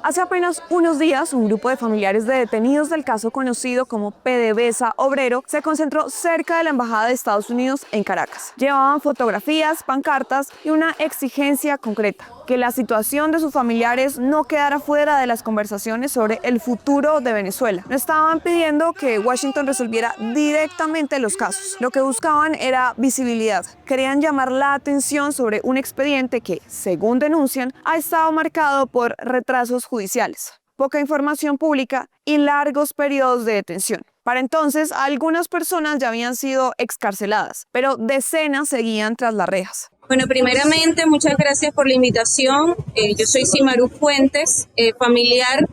Hace apenas unos días, un grupo de familiares de detenidos del caso conocido como PDVSA Obrero se concentró cerca de la Embajada de Estados Unidos en Caracas. Llevaban fotografías, pancartas y una exigencia concreta: que la situación de sus familiares no quedara fuera de las conversaciones sobre el futuro de Venezuela. No estaban pidiendo que Washington resolviera directamente los casos. Lo que buscaban era visibilidad. Querían llamar la atención sobre un expediente que, según denuncian, ha estado marcado por retrasos judiciales, poca información pública y largos periodos de detención. Para entonces, algunas personas ya habían sido excarceladas, pero decenas seguían tras las rejas. Bueno, primeramente, muchas gracias por la invitación. Yo soy Simaru Fuentes, familiar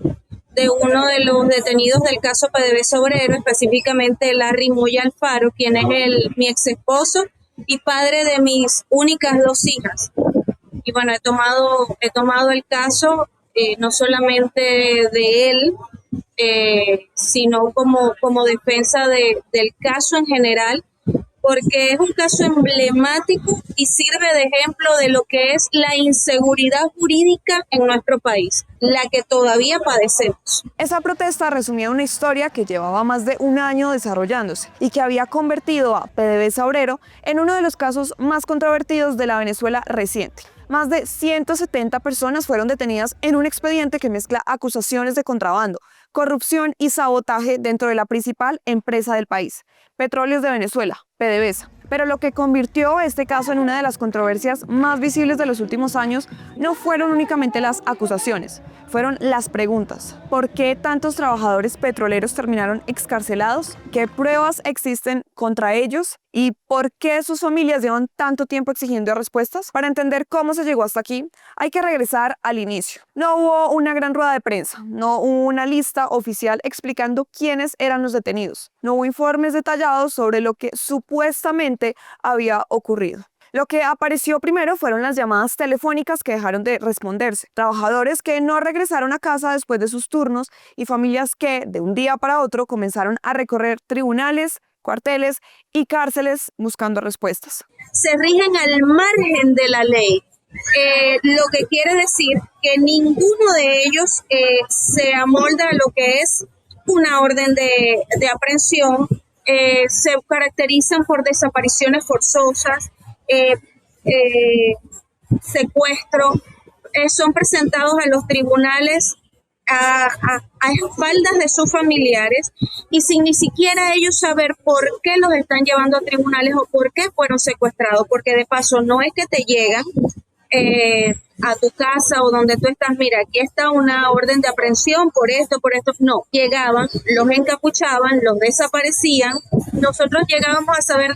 de uno de los detenidos del caso PDVSA Obrero, específicamente Larry Moya Alfaro, quien es mi ex esposo y padre de mis únicas dos hijas. Y bueno, he tomado el caso no solamente de él, sino como defensa del caso en general, porque es un caso emblemático y sirve de ejemplo de lo que es la inseguridad jurídica en nuestro país, la que todavía padecemos. Esa protesta resumía una historia que llevaba más de un año desarrollándose y que había convertido a PDVSA Obrero en uno de los casos más controvertidos de la Venezuela reciente. Más de 170 personas fueron detenidas en un expediente que mezcla acusaciones de contrabando, corrupción y sabotaje dentro de la principal empresa del país, Petróleos de Venezuela, PDVSA. Pero lo que convirtió este caso en una de las controversias más visibles de los últimos años no fueron únicamente las acusaciones, fueron las preguntas. ¿Por qué tantos trabajadores petroleros terminaron excarcelados? ¿Qué pruebas existen contra ellos? ¿Y por qué sus familias llevan tanto tiempo exigiendo respuestas? Para entender cómo se llegó hasta aquí, hay que regresar al inicio. No hubo una gran rueda de prensa, no hubo una lista oficial explicando quiénes eran los detenidos, no hubo informes detallados sobre lo que supuestamente había ocurrido. Lo que apareció primero fueron las llamadas telefónicas que dejaron de responderse, trabajadores que no regresaron a casa después de sus turnos y familias que de un día para otro comenzaron a recorrer tribunales, cuarteles y cárceles buscando respuestas. Se rigen al margen de la ley, lo que quiere decir que ninguno de ellos se amolda a lo que es una orden de aprehensión. Se caracterizan por desapariciones forzosas, secuestro, son presentados a los tribunales a espaldas de sus familiares y sin ni siquiera ellos saber por qué los están llevando a tribunales o por qué fueron secuestrados, porque de paso no es que te llegan a tu casa o donde tú estás, mira, aquí está una orden de aprehensión por esto, no, llegaban, los encapuchaban, los desaparecían. Nosotros llegábamos a saber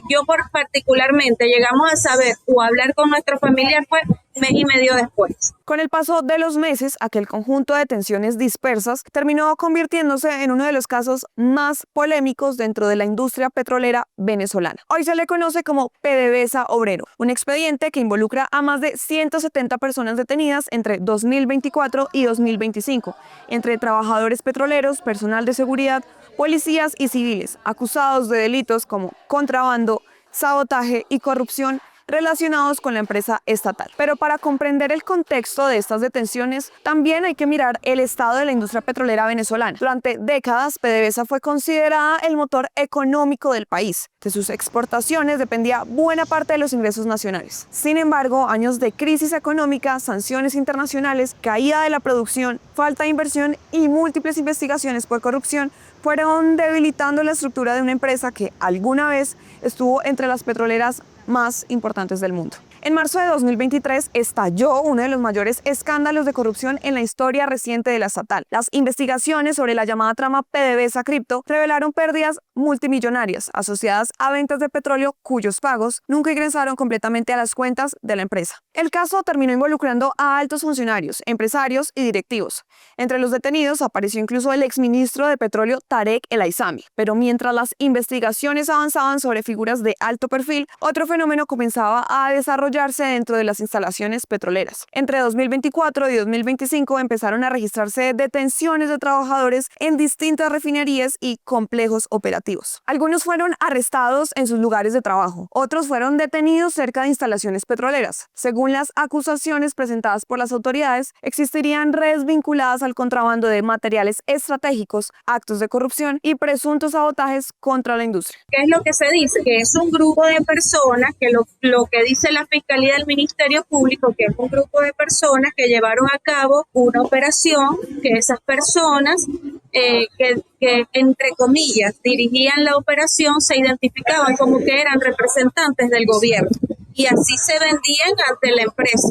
yo particularmente, llegamos a saber o hablar con nuestra familia fue mes y medio después. Con el paso de los meses, aquel conjunto de detenciones dispersas terminó convirtiéndose en uno de los casos más polémicos dentro de la industria petrolera venezolana. Hoy se le conoce como PDVSA Obrero, un expediente que involucra a más de 170 personas detenidas entre 2024 y 2025, entre trabajadores petroleros, personal de seguridad, policías y civiles, acusados de delitos como contrabando, sabotaje y corrupción relacionados con la empresa estatal. Pero para comprender el contexto de estas detenciones, también hay que mirar el estado de la industria petrolera venezolana. Durante décadas, PDVSA fue considerada el motor económico del país. De sus exportaciones dependía buena parte de los ingresos nacionales. Sin embargo, años de crisis económica, sanciones internacionales, caída de la producción, falta de inversión y múltiples investigaciones por corrupción fueron debilitando la estructura de una empresa que alguna vez estuvo entre las petroleras más importantes del mundo. En marzo de 2023 estalló uno de los mayores escándalos de corrupción en la historia reciente de la estatal. Las investigaciones sobre la llamada trama PDVSA Cripto revelaron pérdidas multimillonarias asociadas a ventas de petróleo cuyos pagos nunca ingresaron completamente a las cuentas de la empresa. El caso terminó involucrando a altos funcionarios, empresarios y directivos. Entre los detenidos apareció incluso el exministro de Petróleo Tarek El Aissami. Pero mientras las investigaciones avanzaban sobre figuras de alto perfil, otro fenómeno comenzaba a desarrollarse desarrollarse dentro de las instalaciones petroleras. Entre 2024 y 2025 empezaron a registrarse detenciones de trabajadores en distintas refinerías y complejos operativos. Algunos fueron arrestados en sus lugares de trabajo, otros fueron detenidos cerca de instalaciones petroleras. Según las acusaciones presentadas por las autoridades, existirían redes vinculadas al contrabando de materiales estratégicos, actos de corrupción y presuntos sabotajes contra la industria. ¿Qué es lo que se dice? Que es un grupo de personas, que lo que dice la Fiscalía del Ministerio Público, que es un grupo de personas que llevaron a cabo una operación, que esas personas que entre comillas dirigían la operación se identificaban como que eran representantes del gobierno y así se vendían ante la empresa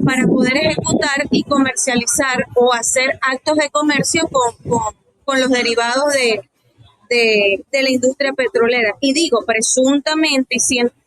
para poder ejecutar y comercializar o hacer actos de comercio con los derivados de la industria petrolera. Y digo presuntamente, y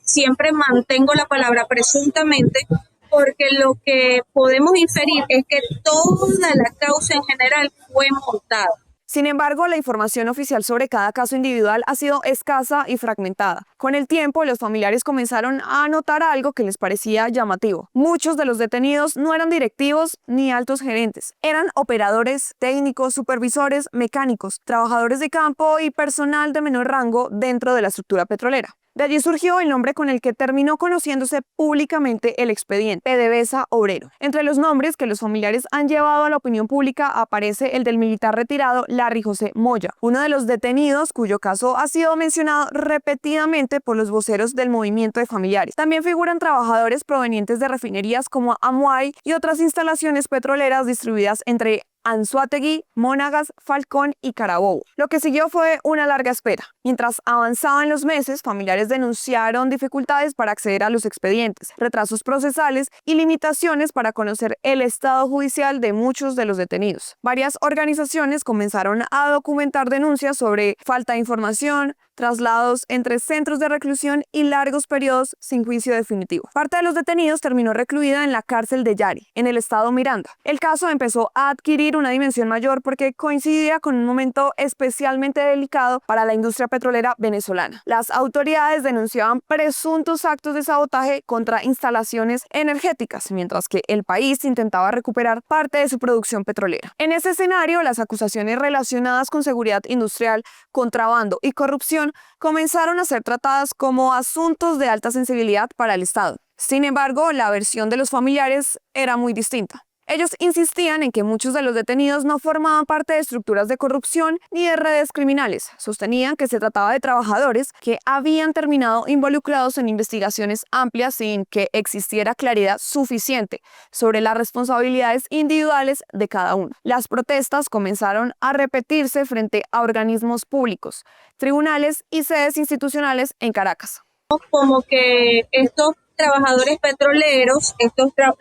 siempre mantengo la palabra presuntamente, porque lo que podemos inferir es que toda la causa en general fue montada. Sin embargo, la información oficial sobre cada caso individual ha sido escasa y fragmentada. Con el tiempo, los familiares comenzaron a notar algo que les parecía llamativo. Muchos de los detenidos no eran directivos ni altos gerentes. Eran operadores, técnicos, supervisores, mecánicos, trabajadores de campo y personal de menor rango dentro de la estructura petrolera. De allí surgió el nombre con el que terminó conociéndose públicamente el expediente, PDVSA Obrero. Entre los nombres que los familiares han llevado a la opinión pública aparece el del militar retirado Larry José Moya, uno de los detenidos cuyo caso ha sido mencionado repetidamente por los voceros del movimiento de familiares. También figuran trabajadores provenientes de refinerías como Amuay y otras instalaciones petroleras distribuidas entre Anzoátegui, Monagas, Falcón y Carabobo. Lo que siguió fue una larga espera. Mientras avanzaban los meses, familiares denunciaron dificultades para acceder a los expedientes, retrasos procesales y limitaciones para conocer el estado judicial de muchos de los detenidos. Varias organizaciones comenzaron a documentar denuncias sobre falta de información, traslados entre centros de reclusión y largos periodos sin juicio definitivo. Parte de los detenidos terminó recluida en la cárcel de Yari, en el estado Miranda. El caso empezó a adquirir una dimensión mayor porque coincidía con un momento especialmente delicado para la industria petrolera venezolana. Las autoridades denunciaban presuntos actos de sabotaje contra instalaciones energéticas, mientras que el país intentaba recuperar parte de su producción petrolera. En ese escenario, las acusaciones relacionadas con seguridad industrial, contrabando y corrupción comenzaron a ser tratadas como asuntos de alta sensibilidad para el Estado. Sin embargo, la versión de los familiares era muy distinta. Ellos insistían en que muchos de los detenidos no formaban parte de estructuras de corrupción ni de redes criminales. Sostenían que se trataba de trabajadores que habían terminado involucrados en investigaciones amplias sin que existiera claridad suficiente sobre las responsabilidades individuales de cada uno. Las protestas comenzaron a repetirse frente a organismos públicos, tribunales y sedes institucionales en Caracas. Como que estos trabajadores petroleros,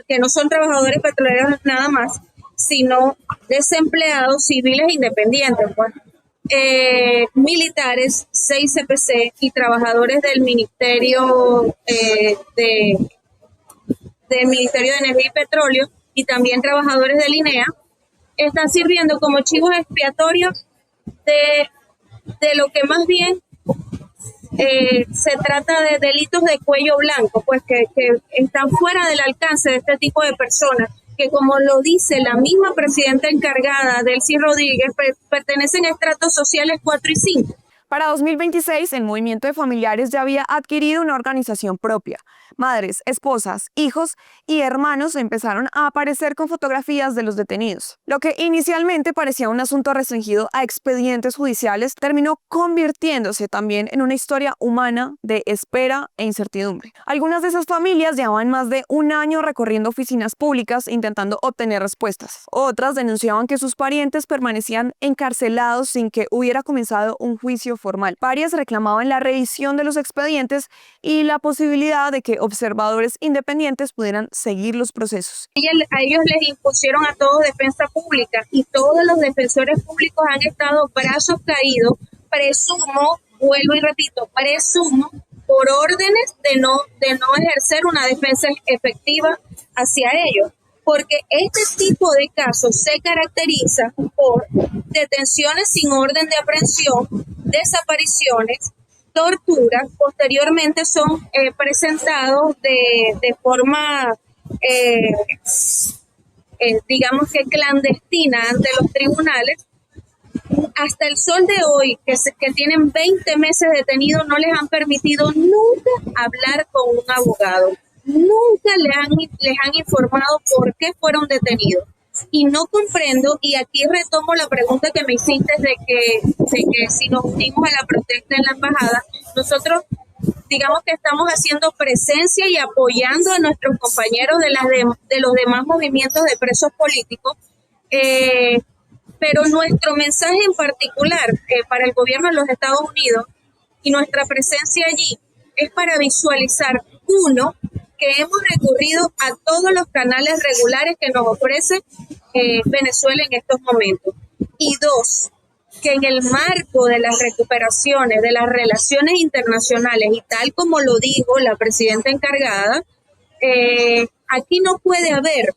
que no son trabajadores petroleros nada más, sino desempleados civiles militares, pues, militares, 6 CPC y trabajadores del Ministerio del Ministerio de Energía y Petróleo y también trabajadores del INEA, están sirviendo como chivos expiatorios de lo que más bien se trata de delitos de cuello blanco, pues que están fuera del alcance de este tipo de personas, que como lo dice la misma presidenta encargada, Delcy Rodríguez, pertenecen a estratos sociales 4 y 5. Para 2026, el movimiento de familiares ya había adquirido una organización propia. Madres, esposas, hijos y hermanos empezaron a aparecer con fotografías de los detenidos. Lo que inicialmente parecía un asunto restringido a expedientes judiciales terminó convirtiéndose también en una historia humana de espera e incertidumbre. Algunas de esas familias llevaban más de un año recorriendo oficinas públicas intentando obtener respuestas. Otras denunciaban que sus parientes permanecían encarcelados sin que hubiera comenzado un juicio formal. Varias reclamaban la revisión de los expedientes y la posibilidad de que observadores independientes pudieran seguir los procesos. A ellos les impusieron a todos defensa pública y todos los defensores públicos han estado brazos caídos, presumo, vuelvo y repito, presumo, por órdenes de no ejercer una defensa efectiva hacia ellos. Porque este tipo de casos se caracteriza por detenciones sin orden de aprehensión, desapariciones tortura, posteriormente son presentados de forma, digamos que clandestina ante los tribunales. Hasta el sol de hoy, que tienen 20 meses detenidos, no les han permitido nunca hablar con un abogado. Nunca les han informado por qué fueron detenidos. Y no comprendo, y aquí retomo la pregunta que me hiciste de que si nos unimos a la protesta en la embajada, nosotros digamos que estamos haciendo presencia y apoyando a nuestros compañeros de los demás movimientos de presos políticos, pero nuestro mensaje en particular para el gobierno de los Estados Unidos y nuestra presencia allí es para visualizar, uno, que hemos recurrido a todos los canales regulares que nos ofrece Venezuela en estos momentos. Y dos, que en el marco de las recuperaciones de las relaciones internacionales, y tal como lo dijo la presidenta encargada, aquí no puede haber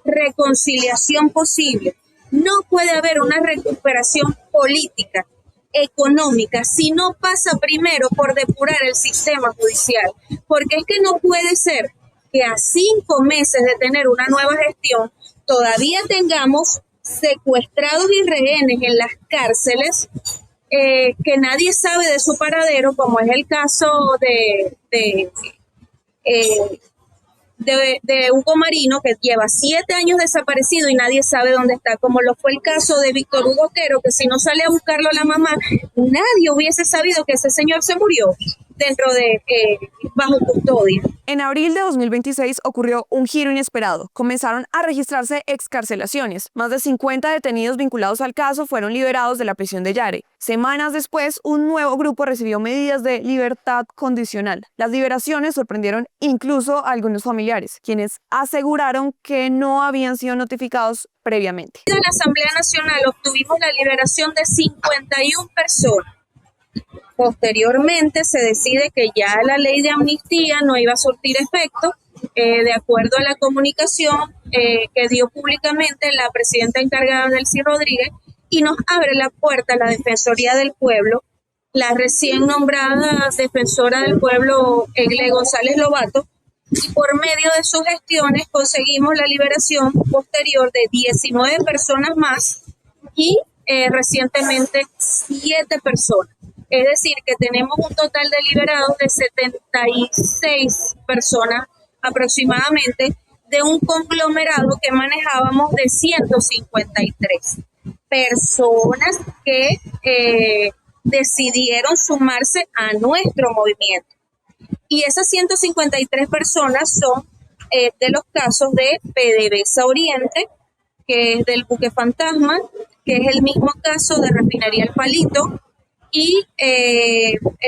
reconciliación posible, no puede haber una recuperación política, económica, si no pasa primero por depurar el sistema judicial, porque es que no puede ser que a 5 meses de tener una nueva gestión todavía tengamos secuestrados y rehenes en las cárceles que nadie sabe de su paradero, como es el caso de Hugo Marino, que lleva 7 años desaparecido y nadie sabe dónde está, como lo fue el caso de Víctor Hugo Otero, que si no sale a buscarlo la mamá, nadie hubiese sabido que ese señor se murió dentro de bajo custodia. En abril de 2026 ocurrió un giro inesperado. Comenzaron a registrarse excarcelaciones. Más de 50 detenidos vinculados al caso fueron liberados de la prisión de Yare. Semanas después, un nuevo grupo recibió medidas de libertad condicional. Las liberaciones sorprendieron incluso a algunos familiares, quienes aseguraron que no habían sido notificados previamente. En la Asamblea Nacional obtuvimos la liberación de 51 personas. Posteriormente se decide que ya la ley de amnistía no iba a surtir efecto, de acuerdo a la comunicación que dio públicamente la presidenta encargada Delcy Rodríguez, y nos abre la puerta a la Defensoría del Pueblo, la recién nombrada Defensora del Pueblo, Egle González Lobato, y por medio de sus gestiones conseguimos la liberación posterior de 19 personas más y recientemente 7 personas. Es decir, que tenemos un total de liberados de 76 personas aproximadamente, de un conglomerado que manejábamos de 153 personas que decidieron sumarse a nuestro movimiento. Y esas 153 personas son de los casos de PDVSA Oriente, que es del buque fantasma, que es el mismo caso de Refinería El Palito, y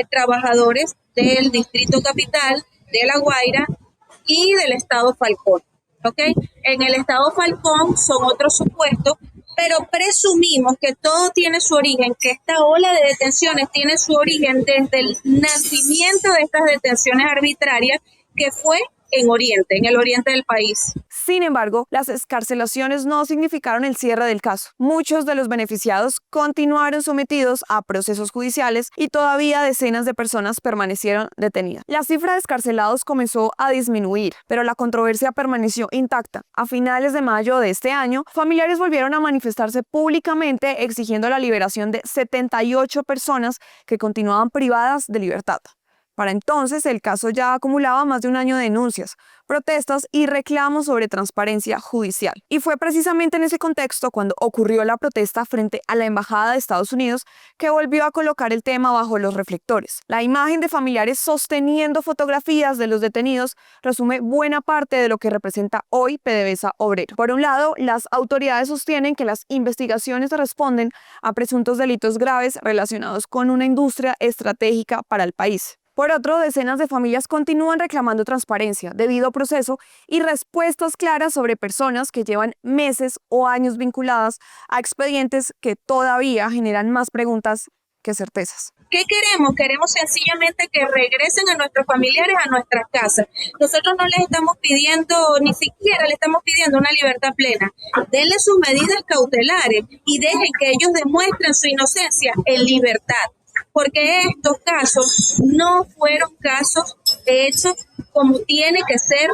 trabajadores del Distrito Capital, de La Guaira y del Estado Falcón. ¿Okay? En el Estado Falcón son otros supuestos, pero presumimos que todo tiene su origen, que esta ola de detenciones tiene su origen desde el nacimiento de estas detenciones arbitrarias, que fue en Oriente, en el oriente del país. Sin embargo, las excarcelaciones no significaron el cierre del caso. Muchos de los beneficiados continuaron sometidos a procesos judiciales y todavía decenas de personas permanecieron detenidas. La cifra de excarcelados comenzó a disminuir, pero la controversia permaneció intacta. A finales de mayo de este año, familiares volvieron a manifestarse públicamente exigiendo la liberación de 78 personas que continuaban privadas de libertad. Para entonces, el caso ya acumulaba más de un año de denuncias, protestas y reclamos sobre transparencia judicial. Y fue precisamente en ese contexto cuando ocurrió la protesta frente a la Embajada de Estados Unidos que volvió a colocar el tema bajo los reflectores. La imagen de familiares sosteniendo fotografías de los detenidos resume buena parte de lo que representa hoy PDVSA Obrero. Por un lado, las autoridades sostienen que las investigaciones responden a presuntos delitos graves relacionados con una industria estratégica para el país. Por otro, decenas de familias continúan reclamando transparencia, debido proceso y respuestas claras sobre personas que llevan meses o años vinculadas a expedientes que todavía generan más preguntas que certezas. ¿Qué queremos? Queremos sencillamente que regresen a nuestros familiares a nuestras casas. Nosotros no les estamos pidiendo, ni siquiera le estamos pidiendo una libertad plena. Denle sus medidas cautelares y dejen que ellos demuestren su inocencia en libertad. porque estos casos no fueron casos hechos como tiene que ser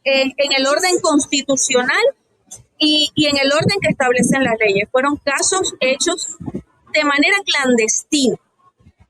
en el orden constitucional y en el orden que establecen las leyes. Fueron casos hechos de manera clandestina.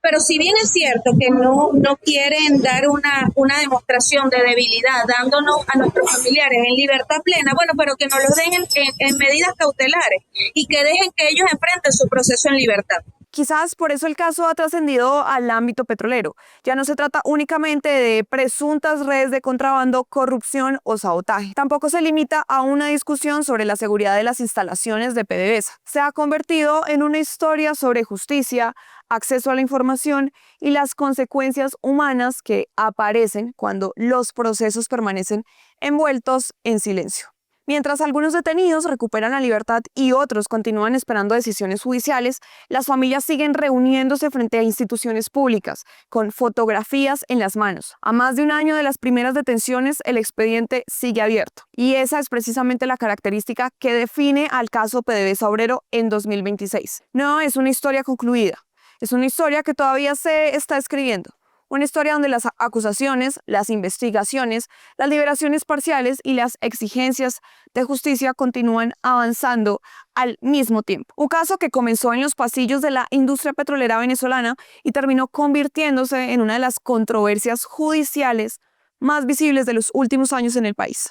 Pero si bien es cierto que no quieren dar una demostración de debilidad dándonos a nuestros familiares en libertad plena, bueno, pero que nos los den en medidas cautelares y que dejen que ellos enfrenten su proceso en libertad. Quizás por eso el caso ha trascendido al ámbito petrolero. Ya no se trata únicamente de presuntas redes de contrabando, corrupción o sabotaje. Tampoco se limita a una discusión sobre la seguridad de las instalaciones de PDVSA. Se ha convertido en una historia sobre justicia, acceso a la información y las consecuencias humanas que aparecen cuando los procesos permanecen envueltos en silencio. Mientras algunos detenidos recuperan la libertad y otros continúan esperando decisiones judiciales, las familias siguen reuniéndose frente a instituciones públicas, con fotografías en las manos. A más de un año de las primeras detenciones, el expediente sigue abierto. Y esa es precisamente la característica que define al caso PDVSA Obrero en 2026. No es una historia concluida, es una historia que todavía se está escribiendo. Una historia donde las acusaciones, las investigaciones, las liberaciones parciales y las exigencias de justicia continúan avanzando al mismo tiempo. Un caso que comenzó en los pasillos de la industria petrolera venezolana y terminó convirtiéndose en una de las controversias judiciales más visibles de los últimos años en el país.